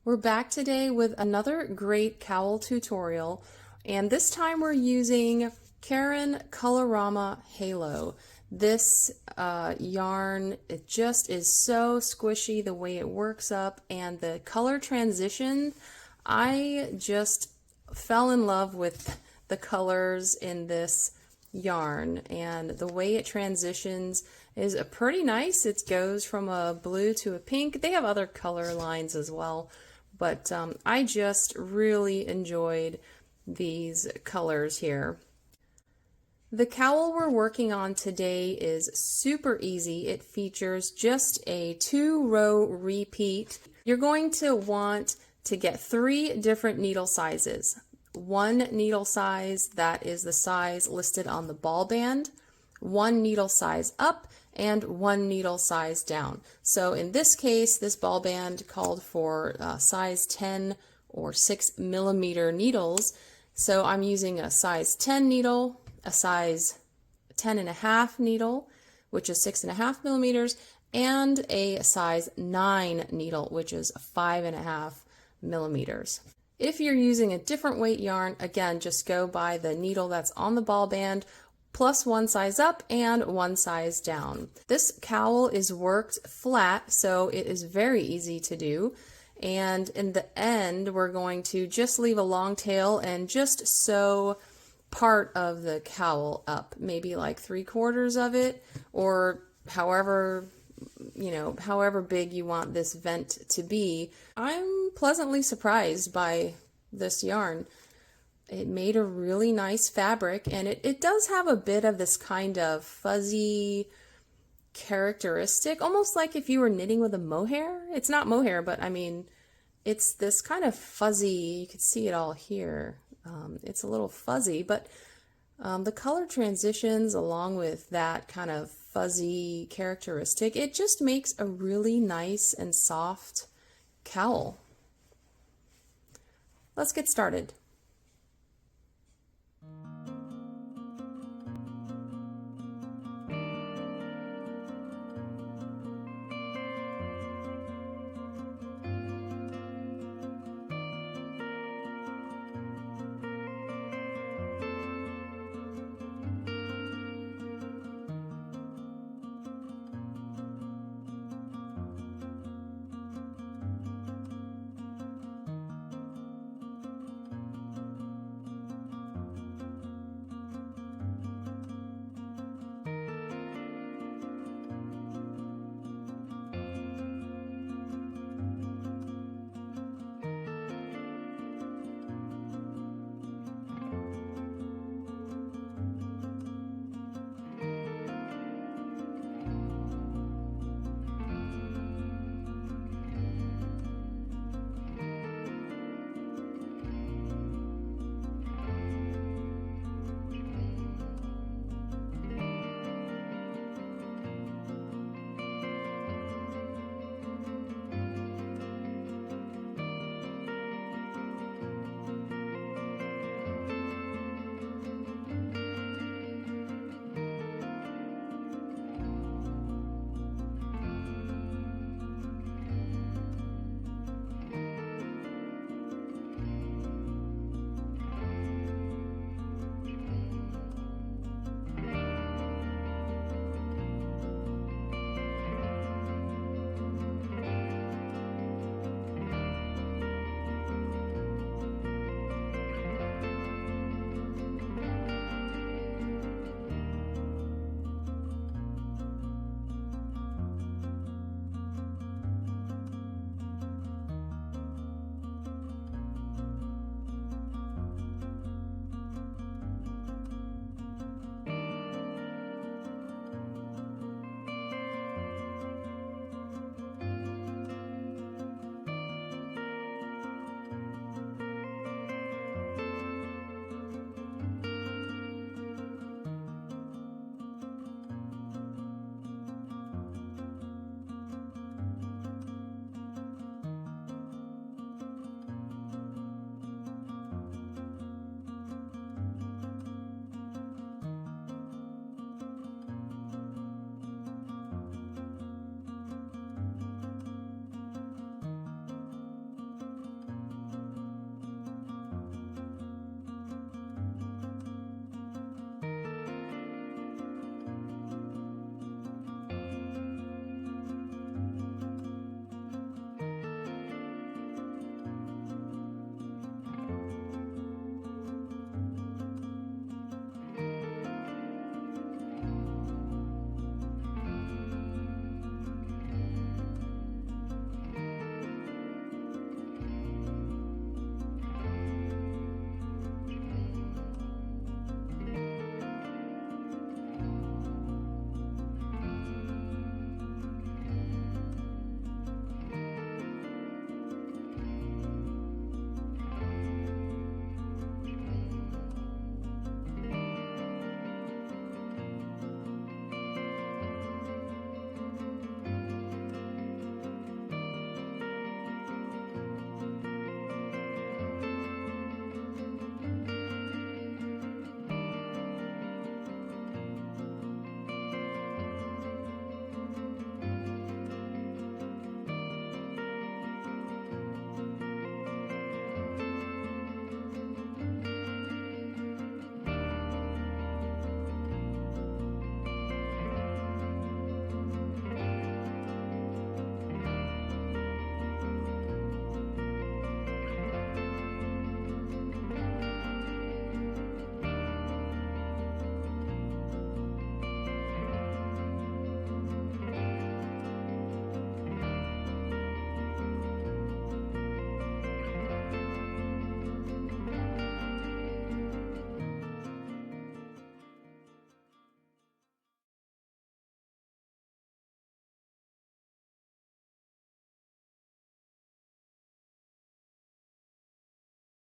We're back today with another great cowl tutorial, and this time we're using Caron Colorama Halo. This yarn, it just is so squishy the way it works up, and the color transition, I just fell in love with the colors in this yarn, and the way it transitions is pretty nice. It goes from a blue to a pink. They have other color lines as well, but I just really enjoyed these colors here. The cowl we're working on today is super easy. It features just a 2-row repeat. You're going to want to get 3 different needle sizes. One needle size that is the size listed on the ball band, one needle size up, and one needle size down. So in this case, this ball band called for size 10 or 6 millimeter needles. So I'm using a size 10 needle, a size 10.5 needle, which is 6.5 millimeters, and a size 9 needle, which is 5.5 millimeters. If you're using a different weight yarn, again, just go by the needle that's on the ball band, plus one size up and one size down. This cowl is worked flat, so it is very easy to do. And in the end, we're going to just leave a long tail and just sew part of the cowl up, maybe like 3/4 of it, or however big you want this vent to be. I'm pleasantly surprised by this yarn. It made a really nice fabric, and it does have a bit of this kind of fuzzy characteristic, almost like if you were knitting with a mohair. It's not mohair, but I mean, it's this kind of fuzzy, you can see it all here. It's a little fuzzy, but the color transitions along with that kind of fuzzy characteristic, it just makes a really nice and soft cowl. Let's get started.